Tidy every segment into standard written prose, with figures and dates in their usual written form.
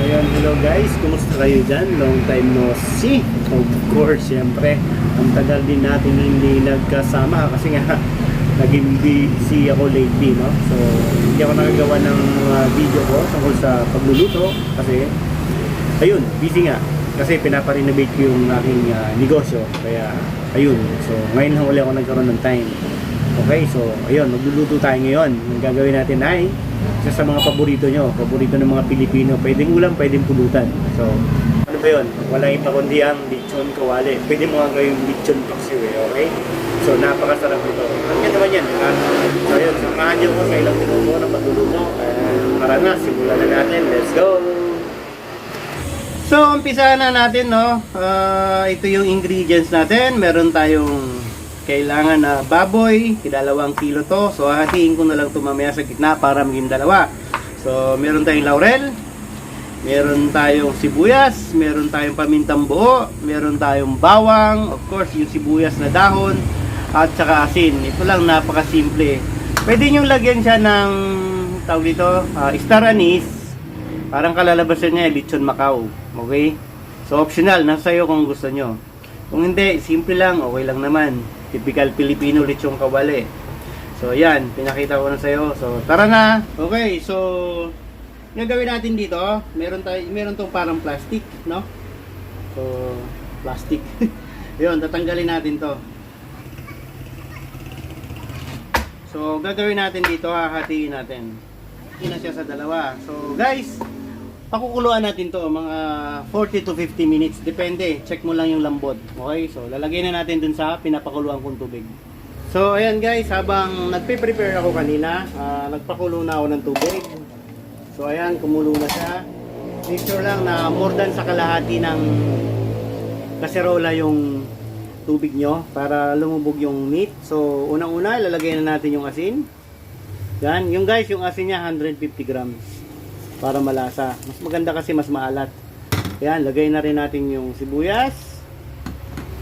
Ayun, hello guys, kumusta kayo dyan? Long time no see. Of course, syempre, ang tagal din natin hindi nagkasama kasi nga naging busy ako lately, no? So, hindi ako nakagawa ng video ko tungkol sa pagluluto kasi, ayun, busy nga. Kasi pinaparenovate ko yung aking negosyo. Kaya, ayun, so ngayon lang ulit ako nagkaroon ng time. Okay, so, ayun, magluluto tayo ngayon. Ang gagawin natin ay isa sa mga paborito nyo, paborito ng mga Pilipino, pwedeng ulam, pwedeng pulutan. So, ano ba yun? Walang iba kundi ang lechon kawali. Pwede mo nga gawing lechon paksiw eh, okay? So, napakasarap ito. Ano yan naman yan? So, yun, samahan nyo ko sa ilang minuto na pagluluto. Tara na, simulan na natin. Let's go! So, umpisahan na natin, no? Ito yung ingredients natin. Meron tayong kailangan na baboy, 2 kilo to. So, hahatiin ko na lang ito mamaya sa gitna para maging 2. So, meron tayong laurel, meron tayong sibuyas, meron tayong pamintang buo, meron tayong bawang, of course, yung sibuyas na dahon, at saka asin. Ito lang, napakasimple. Pwede nyo lagyan siya ng, tawag dito, star anise. Parang kalalabasan niya, lechon Macau. Okay? So, optional. Nasa iyo kung gusto nyo. Kung hindi, simple lang, okay lang naman. Typical Filipino lechon kawali. So, yan. Pinakita ko na sa'yo. So, tara na. Okay, so, yung gawin natin dito, meron tong parang plastic, no? So, plastic. Yun, tatanggalin natin to. So, gagawin natin dito, hahatiin natin. Hatiin na siya sa 2. So, guys, pakukuluan natin to mga 40 to 50 minutes, depende, check mo lang yung lambot. Okay, so lalagay na natin dun sa pinapakuluan kong tubig. So ayan guys, habang nagpe-prepare ako kanina, nagpakulo na ako ng tubig. So ayan, kumulo na siya. Make sure lang na more than sa kalahati ng kaserola yung tubig nyo para lumubog yung meat. So unang-una, ilalagay na natin yung asin. Yan, yung guys, yung asin niya 150 grams. Para malasa. Mas maganda kasi mas maalat. Ayan, lagay na rin natin yung sibuyas.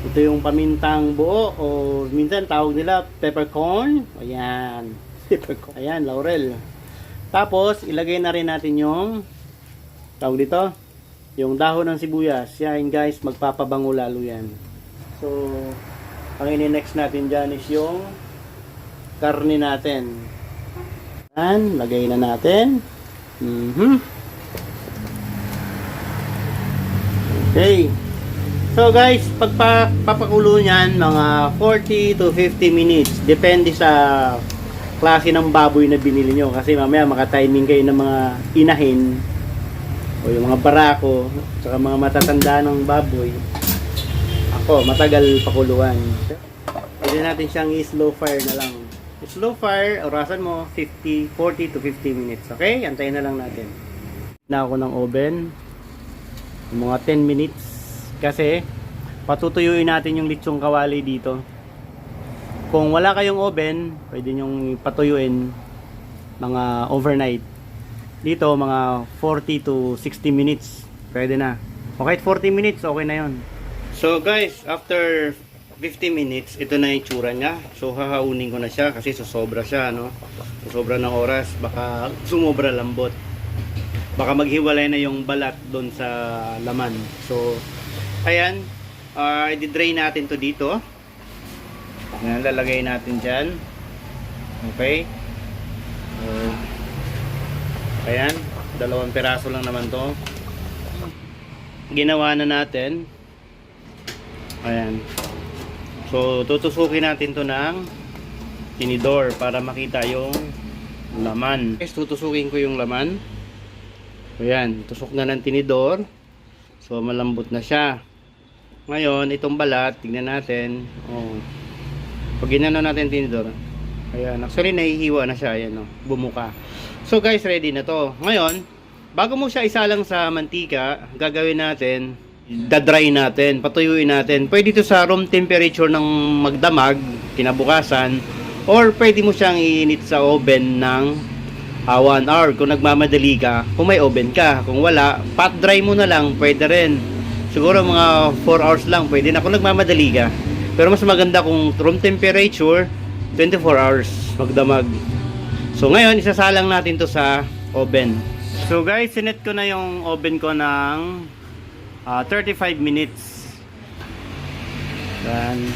Ito yung pamintang buo o minsan tawag nila peppercorn. Ayan. Peppercorn. Ayan, laurel. Tapos, ilagay na rin natin yung tawag dito, yung dahon ng sibuyas. Yan guys, magpapabango lalo yan. So, ang ini-next natin dyan is yung karne natin. Ayan, lagay na natin. Okay. So guys, pagpapakulo niyan mga 40 to 50 minutes. Depende sa klase ng baboy na binili nyo. Kasi mamaya maka-timing kayo ng mga inahin o yung mga barako saka mga matatanda ng baboy. Ako, matagal pakuluan. Pwede natin siyang i-slow fire na lang. Slow fire, orasan mo 40 to 50 minutes. Okay? Antayin na lang natin. Na ako ng oven. Mga 10 minutes. Kasi patutuyuin natin yung lechong kawali dito. Kung wala kayong oven, pwede nyong patuyuin mga overnight. Dito mga 40 to 60 minutes. Pwede na. Okay, 40 minutes, okay na yun. So guys, after 50 minutes, ito na yung tsura niya. So, hahaunin ko na siya kasi susobra siya, no? Susobra ng oras, baka sumobra lambot. Baka maghiwalay na yung balat doon sa laman. So, ayan. I-drain natin to dito. Ayan, lalagay natin dyan. Okay. So, ayan. 2 piraso lang naman to. Ginawa na natin. Ayan. So, tutusukin natin to ng tinidor para makita yung laman. Guys, tutusukin ko yung laman. Ayan, tusok na ng tinidor. So, malambot na siya. Ngayon, itong balat, tignan natin. Oh. Pag ginano natin tinidor, ayan, actually nahihiwa na siya. Ayan, oh, bumuka. So, guys, ready na to. Ngayon, bago mo siya isalang sa mantika, gagawin natin, dadry natin, patuyuin natin. Pwede ito sa room temperature ng magdamag, kinabukasan, or pwede mo siyang iinit sa oven ng 1 hour kung nagmamadali ka, kung may oven ka. Kung wala, pat dry mo na lang, pwede rin. Siguro mga 4 hours lang, pwede na kung nagmamadali ka. Pero mas maganda kung room temperature, 24 hours magdamag. So ngayon, isasalang natin to sa oven. So guys, sinet ko na yung oven ko ng 35 minutes. Yan.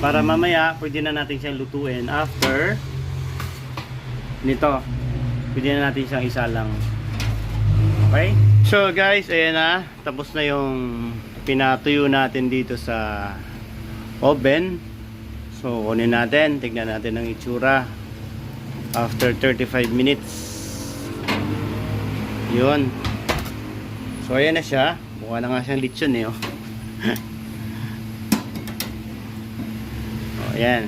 Para mamaya, pwede na natin siyang lutuin after nito. Pwede na natin siyang isalang. Okay? So guys, ayan na. Tapos na yung pinatuyo natin dito sa oven. So, kunin natin. Tignan natin ang itsura after 35 minutes. Yun. So ayan na siya. Mukha na nga siyang lechon eh. Oh. Oh, ayan.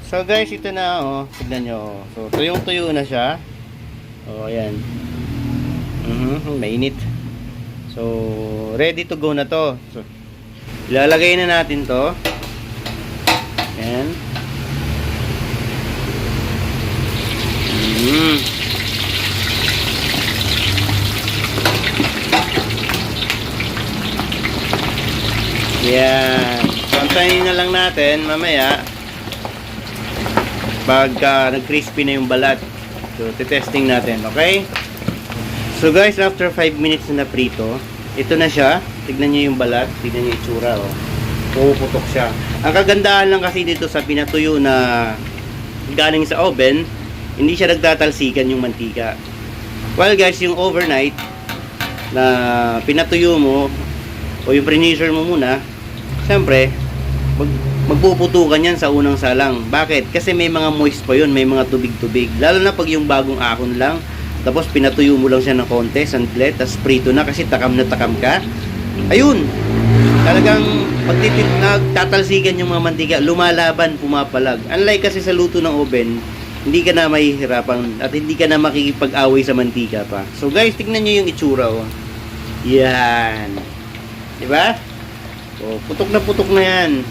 So guys, ito na oh. Tignan nyo. So tuyong-tuyo na siya. Oh, ayan. Mainit. So ready to go na to. So ilalagay na natin to. Ayan. Yan. Pantayin na lang natin mamaya pagka nag-crispy na yung balat. So, testing natin. Okay? So guys, after 5 minutes na prito, ito na siya. Tignan nyo yung balat. Tignan nyo yung itsura. Oh. Puputok siya. Ang kagandahan lang kasi dito sa pinatuyo na galing sa oven, hindi siya nagtatalsikan yung mantika. Well guys, yung overnight na pinatuyo mo o yung pre-measure mo muna, siyempre magpuputukan yan sa unang salang. Bakit? Kasi may mga moist pa yun, may mga tubig-tubig. Lalo na pag yung bagong ahon lang, tapos pinatuyo mo lang siya ng konti, sandlet, tapos prito na kasi takam na takam ka. Ayun, talagang nagtatalsikan yung mga mantika, lumalaban, pumapalag. Unlike kasi sa luto ng oven, hindi ka na mahihirapan at hindi ka na makikipag-away sa mantika pa. So guys, tignan nyo yung itsura. Oh. Yan. Diba? So, putok na yan.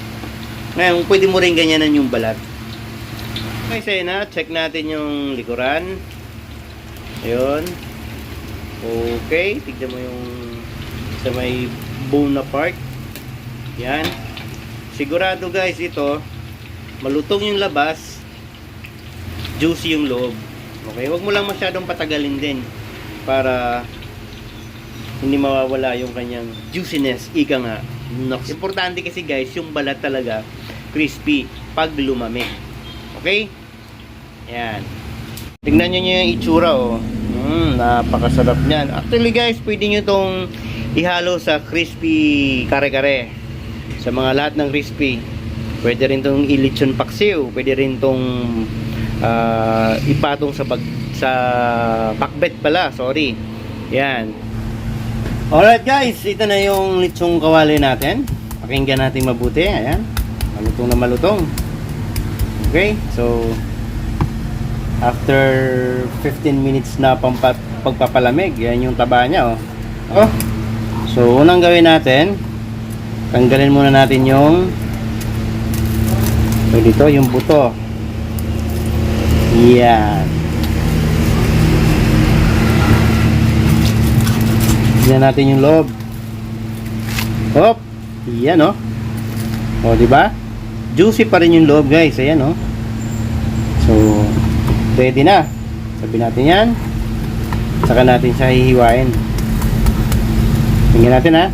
Ngayon, pwede mo rin ganyanan yung balat. Okay, say na. Check natin yung likuran. Ayun. Okay. Tignan mo yung sa may bone na part. Yan. Sigurado guys, ito malutong yung labas, juicy yung loob. Okay, huwag mo lang masyadong patagalin din para hindi mawawala yung kanyang juiciness. Ika nga. Importante kasi guys, yung balat talaga crispy pag lumamig. Okay? Yan. Tingnan nyo yung itsura oh. Napakasarap niyan. Actually guys, pwede nyo itong ihalo sa crispy kare-kare. Sa mga lahat ng crispy. Pwede rin itong ilechon paksiw. Pwede rin itong ipatong sa pakbet pala, sorry. Yan. Alright guys, ito na yung lechong kawali natin. Pakinggan natin mabuti. Ayan. Malutong na malutong. Okay, so after 15 minutes na pagpapalamig, yan yung taba niya oh. Oh. So unang gawin natin, tanggalin muna natin yung dito, yung buto. Yan. Tignan natin yung loob. Hop. Yan oh. O, di ba? Juicy pa rin yung loob, guys. Ayan oh. So, ready na. Sabi natin yan. Saka natin siya hihiwain. Tingnan natin ha.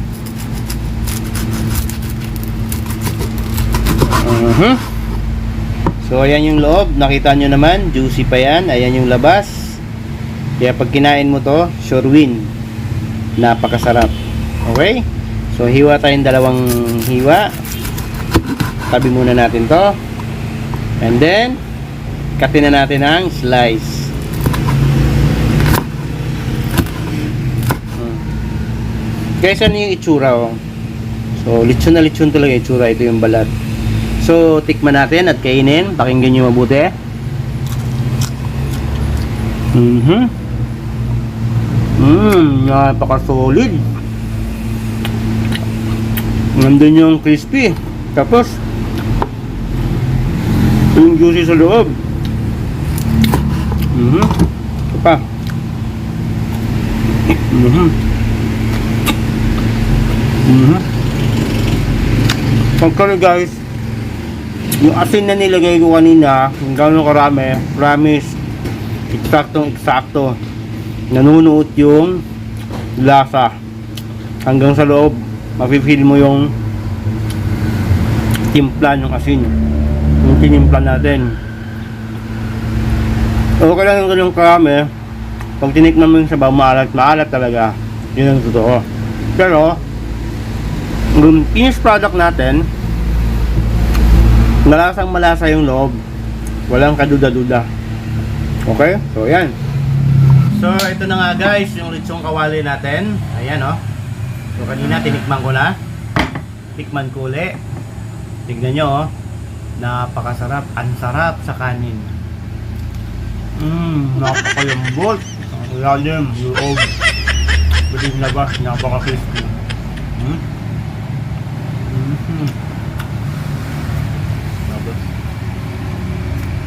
So, ayan yung loob. Nakita nyo naman. Juicy pa yan. Ayan yung labas. Kaya pag kinain mo to, sure win. Napakasarap. Okay? So, hiwa tayong dalawang hiwa. Tabi muna natin to. And then, katin na natin ang slice. Guys, ano yung itsura oh? So, lechon na lechon talaga yung itsura. Ito yung balat. So, tikman natin at kainin. Pakinggan nyo mabuti. Napaka-solid. Nandun yung crispy. Tapos, yung juicy sa loob. Ito pa. Pagkali guys, yung asin na nilagay ko kanina, kung gano'n karami, promise, Eksaktong-eksakto. Nanunuot yung lasa. Hanggang sa loob, mapipil mo yung timpla ng asin. Yung tinimpla natin. Okay lang yung ganun karami. Pag tinikman mo yung sabaw, maalat talaga. Yun ang totoo. Pero, yung finished product natin, malasang malasa yung loob. Walang kaduda-duda. Okay? So, yan. So, ito na nga guys, yung lechong kawali natin. Ayan, oh. So, kanina tinikman ko na. Tikman ko ulit. Tignan nyo, oh. Napakasarap. Ang sarap sa kanin. Napakayambot. Ang lalim, yung loob. Pwede yung labas, napaka-crispy. Labas.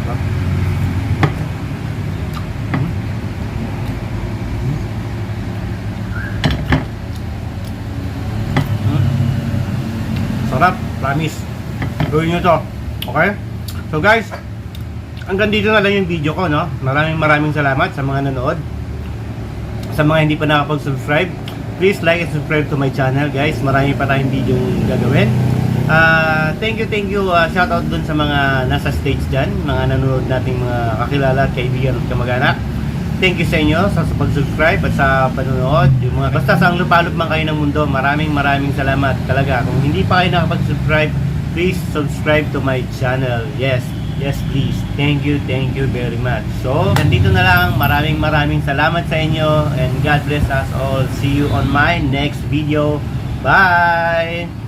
Sarap. Sarap, promise. Gawin nyo to. Okay? So guys, hanggang dito na lang yung video ko, no? Maraming salamat sa mga nanood. Sa mga hindi pa nakapag-subscribe, please like and subscribe to my channel, guys. Marami pa tayong video gagawin. Thank you. Shout out dun sa mga nasa stage dyan, mga nanonood nating mga kakilala at kaibigan at kamag-anak. Thank you sa inyo sa pag-subscribe at sa panonood. Yung mga basta sa lupalop man kayo ng mundo, maraming salamat talaga. Kung hindi pa kayo nakapag-subscribe, please subscribe to my channel. Yes, please. Thank you very much. So, nandito na lang. Maraming salamat sa inyo and God bless us all. See you on my next video. Bye!